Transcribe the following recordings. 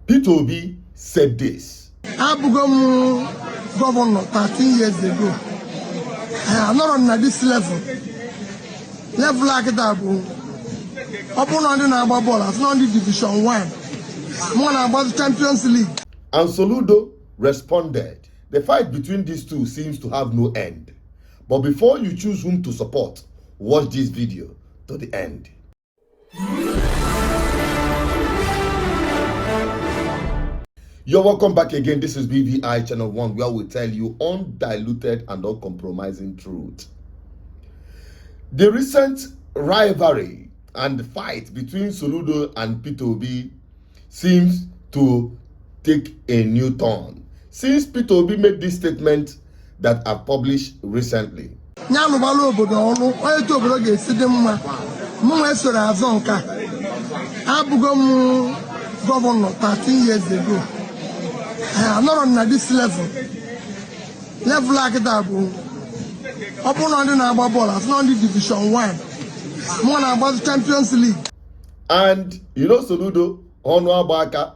Pobi said this. Abugom governor 13 years ago. I'm not on this level. Level like that. Upon on the number ball, as not the Division 1. More about the Champions League. And Soludo responded, the fight between these two seems to have no end. But before you choose whom to support, watch this video to the end. You're welcome back again. This is BVI Channel 1, where we tell you undiluted and uncompromising truth. The recent rivalry and fight between Soludo and Pobi seems to take a new turn since Pobi made this statement that I've published recently. Governor 13 years ago. I'm not on this level. Level like that. Upon on the number ball, as not the Division 1. More about the Champions League. And you know Soludo, Onwa Baka,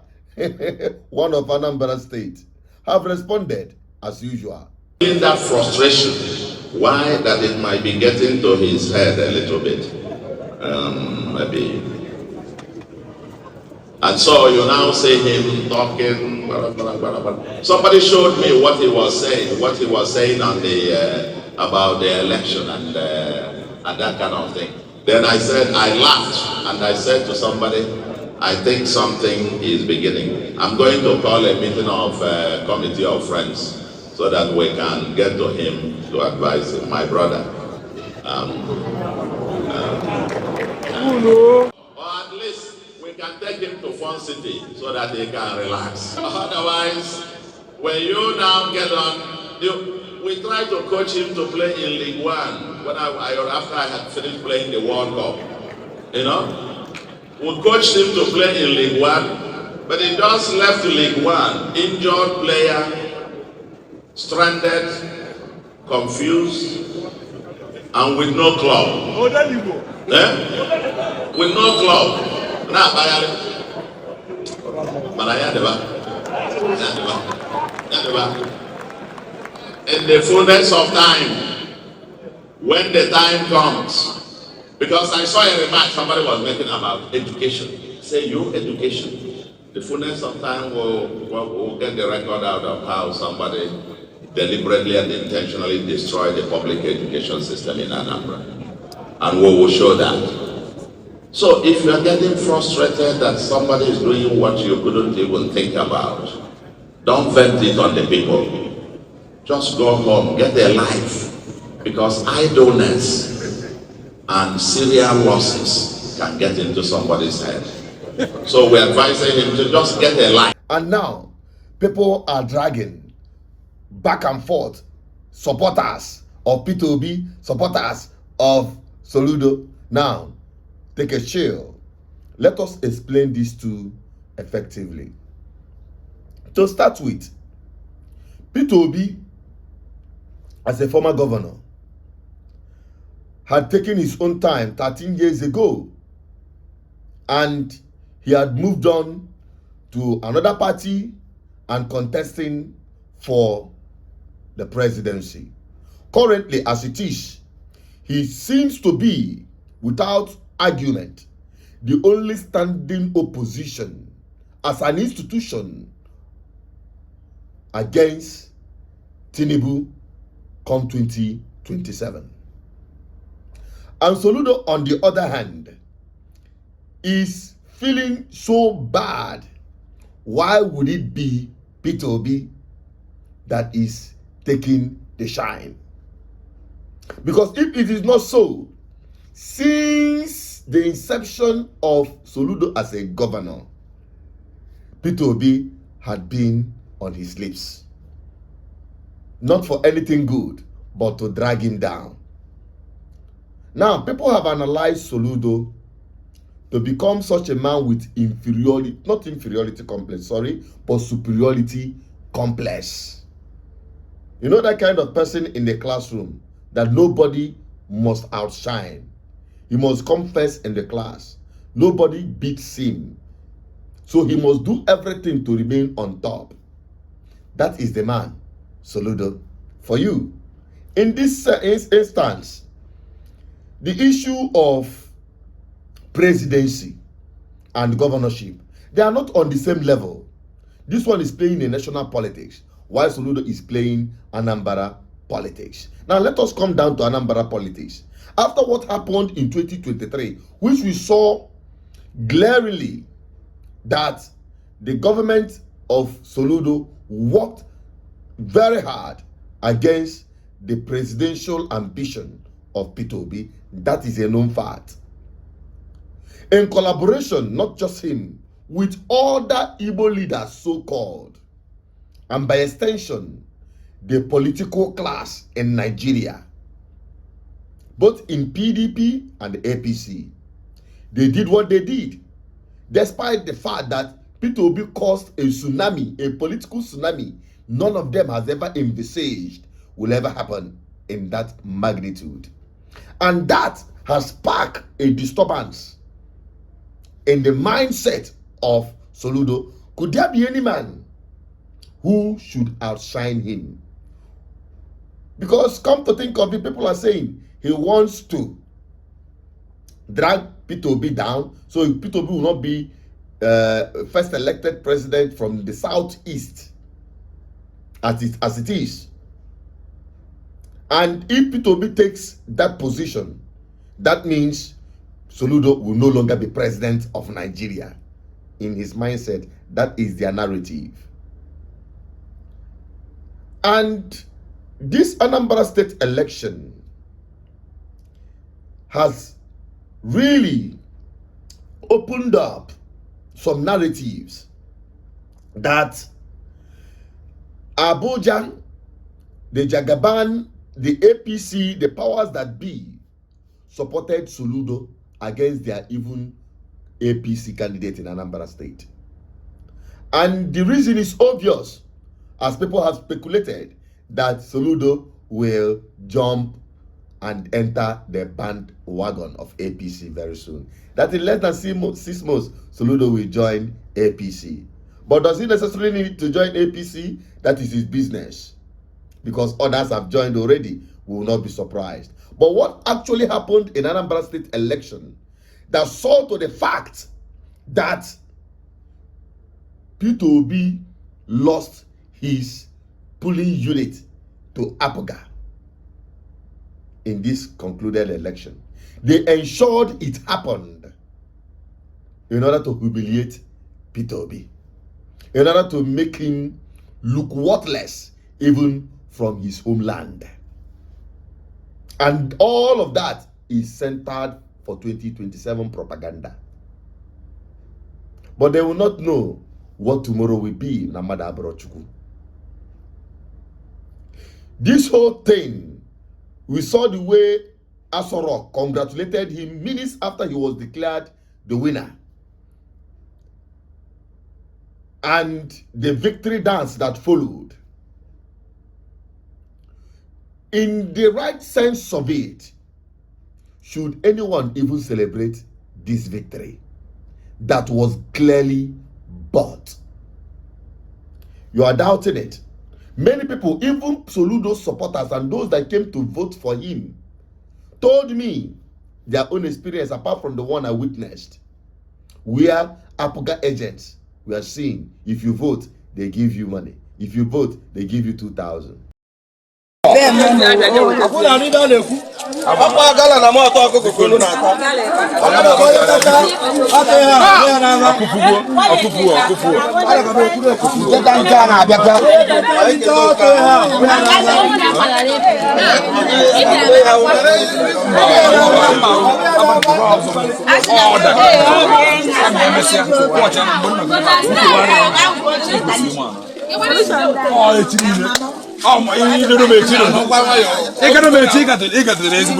one of Anambra State, have responded as usual. In that frustration, why that it might be getting to his head a little bit, maybe. And so you now see him talking. Somebody showed me what he was saying on the about the election and that kind of thing. Then I laughed and I said to somebody, I think something is beginning. I'm going to call a meeting of committee of friends so that we can get to him to advise him, my brother. Or at least we can take him to Fun City so that he can relax. Otherwise, when you now get on, we try to coach him to play in League One after I had finished playing the World Cup. You know, we coached him to play in League One, but he just left League One, injured player, stranded, confused, and with no club. With no club. In the fullness of time, when the time comes, because I saw a remark somebody was making about education. Say you education. The fullness of time will get the record out of how somebody deliberately and intentionally destroyed the public education system in Anambra. And we will show that. So if you are getting frustrated that somebody is doing what you couldn't even think about, don't vent it on the people. Just go home, get a life. Because idleness and serial losses can get into somebody's head. So we're advising him to just get a life. And now, people are dragging back and forth supporters of Pobi, supporters of Soludo. Now, take a chill. Let us explain these two effectively. To start with, Pobi, as a former governor, had taken his own time 13 years ago, and he had moved on to another party and contesting for the presidency. Currently, as it is, he seems to be, without argument, the only standing opposition as an institution against Tinubu come 2027. And Soludo, on the other hand, is feeling so bad. Why would it be Pobi that is taking the shine? Because if it is not so, since the inception of Soludo as a governor, Pobi had been on his lips. Not for anything good, but to drag him down. Now, people have analyzed Soludo to become such a man with inferiority, not inferiority complex, sorry, but superiority complex. You know that kind of person in the classroom that nobody must outshine. He must come first in the class. Nobody beats him. So he must do everything to remain on top. That is the man, Soludo, for you. In this instance, the issue of presidency and governorship, they are not on the same level. This one is playing in national politics, while Soludo is playing Anambra politics. Now let us come down to Anambra politics. After what happened in 2023, which we saw glaringly that the government of Soludo worked very hard against the presidential ambition of Pobi. That is a known fact. In collaboration, not just him, with other Igbo leaders, so-called, and by extension, the political class in Nigeria, both in PDP and APC, they did what they did, despite the fact that Pobi caused a tsunami, a political tsunami. None of them has ever envisaged will ever happen in that magnitude. And that has sparked a disturbance in the mindset of Soludo. Could there be any man who should outshine him? Because come to think of it, people are saying he wants to drag Pobi down, so Pobi will not be first elected president from the southeast as it is. And if Pobi takes that position, that means Soludo will no longer be president of Nigeria. In his mindset, that is their narrative. And this Anambra state election has really opened up some narratives that Abuja, the Jagaban, the APC, the powers that be, supported Soludo against their even APC candidate in Anambra State. And the reason is obvious, as people have speculated, that Soludo will jump and enter the bandwagon of APC very soon. That in less than 6 months, Soludo will join APC. But does he necessarily need to join APC? That is his business. Because others have joined already, we will not be surprised. But what actually happened in Anambra State election that saw to the fact that Pobi lost his polling unit to Apoga in this concluded election? They ensured it happened in order to humiliate Pobi, in order to make him look worthless even from his homeland. And all of that is centered for 2027 propaganda. But they will not know what tomorrow will be. Namada Abrochukwu. This whole thing, we saw the way Asorok congratulated him minutes after he was declared the winner. And the victory dance that followed. In the right sense of it, should anyone even celebrate this victory that was clearly bought? You are doubting it. Many people, even Soludo's supporters and those that came to vote for him, told me their own experience apart from the one I witnessed, where Apoga agents were seeing, if you vote, they give you money. If you vote, they give you 2,000. Oh my, you don't make it. You can't make it. You can't do this. You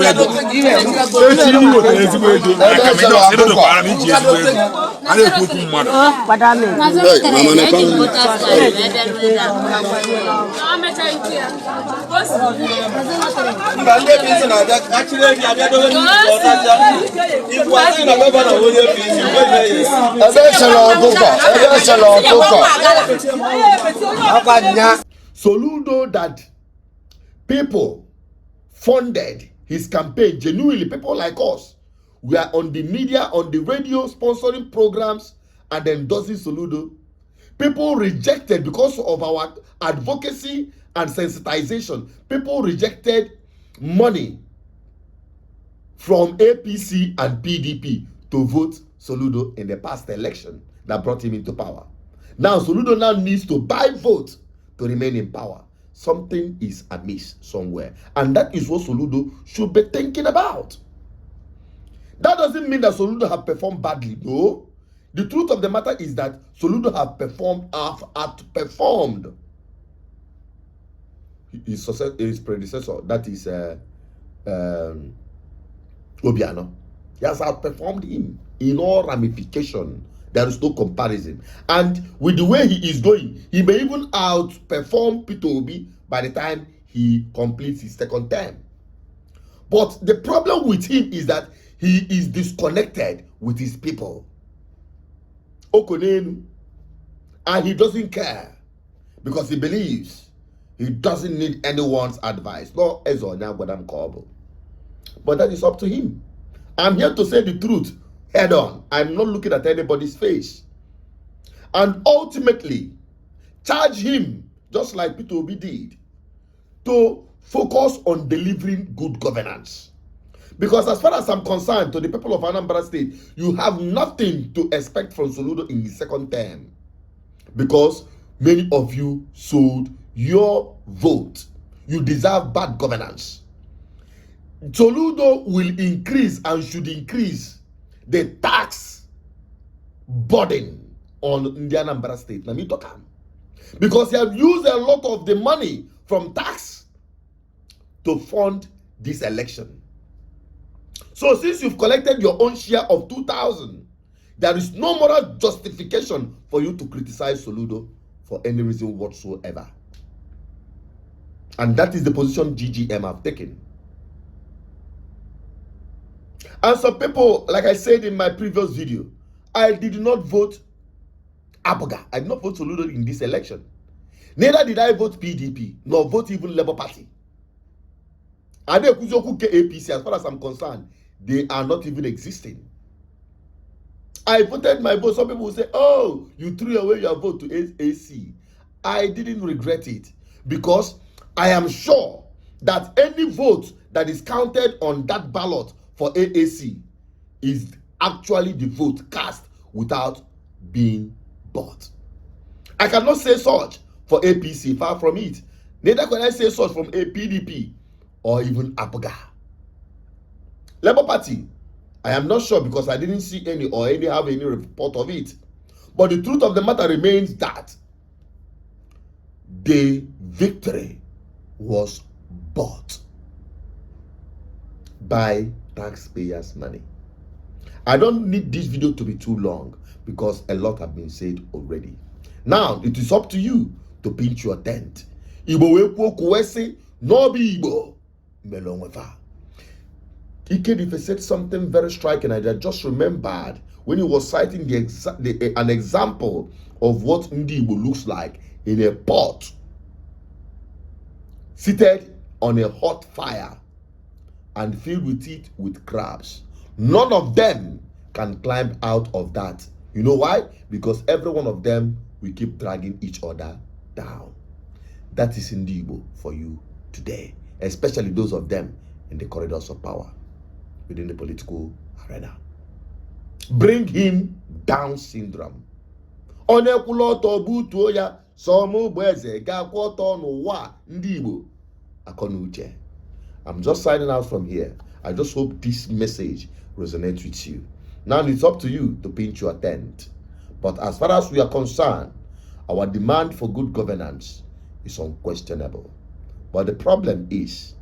Soludo that people funded his campaign genuinely. People like us, we are on the media, on the radio, sponsoring programs and endorsing Soludo. People rejected because of our advocacy and sensitization. People rejected money from APC and PDP to vote Soludo in the past election that brought him into power. Now Soludo now needs to buy votes to remain in power. Something is amiss somewhere, and that is what Soludo should be thinking about. That doesn't mean that Soludo have performed badly. No, the truth of the matter is that Soludo have outperformed his predecessor, that is Obiano. He has outperformed him in all ramification. There is no comparison. And with the way he is going, he may even outperform Pobi by the time he completes his second term. But the problem with him is that he is disconnected with his people. Okonenu. And he doesn't care because he believes he doesn't need anyone's advice. No, but that is up to him. I'm here to say the truth head on. I'm not looking at anybody's face. And ultimately, charge him, just like Pobi did, to focus on delivering good governance. Because as far as I'm concerned, to the people of Anambra State, you have nothing to expect from Soludo in his second term. Because many of you sold your vote. You deserve bad governance. Soludo will increase and should increase the tax burden on the Anambra State. Let me talk. Because he have used a lot of the money from tax to fund this election. So since you've collected your own share of 2,000, there is no moral justification for you to criticize Soludo for any reason whatsoever. And that is the position GGM have taken. And some people, like I said in my previous video, I did not vote Abuga. I did not vote Soludo in this election. Neither did I vote PDP, nor vote even Labour Party. And APC, as far as I'm concerned, they are not even existing. I voted my vote. Some people will say, oh, you threw away your vote to AC. I didn't regret it because I am sure that any vote that is counted on that ballot for AAC is actually the vote cast without being bought. I cannot say such for APC, far from it. Neither can I say such from a PDP or even Abuga. Labour Party, I am not sure because I didn't see any or have any report of it. But the truth of the matter remains that the victory was bought by taxpayers' money. I don't need this video to be too long because a lot have been said already. Now it is up to you to pinch your tent. Igbo wekwo kuwese no be Igbo melonwefa. Ikedife said something very striking. I just remembered when he was citing an example of what Ndi Igbo looks like in a pot, seated on a hot fire and filled with it with crabs. None of them can climb out of that. You know why? Because every one of them will keep dragging each other down. That is Ndi Igbo for you today, especially those of them in the corridors of power within the political arena. Bring him down syndrome. Onekuloto butuo ya somu bweze gakwoto n'ụwa Ndi Igbo akonuche. I'm just signing out from here. I just hope this message resonates with you. Now it's up to you to pinch your tent. But as far as we are concerned, our demand for good governance is unquestionable. But the problem is,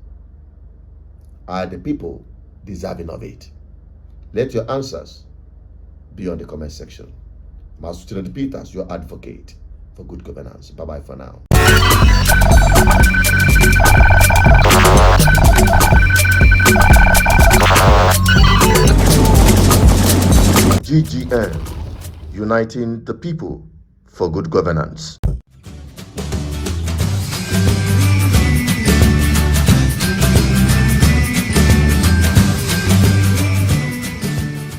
are the people deserving of it? Let your answers be on the comment section. Master Peters, your advocate for good governance. Bye-bye for now. GGN, uniting the people for good governance.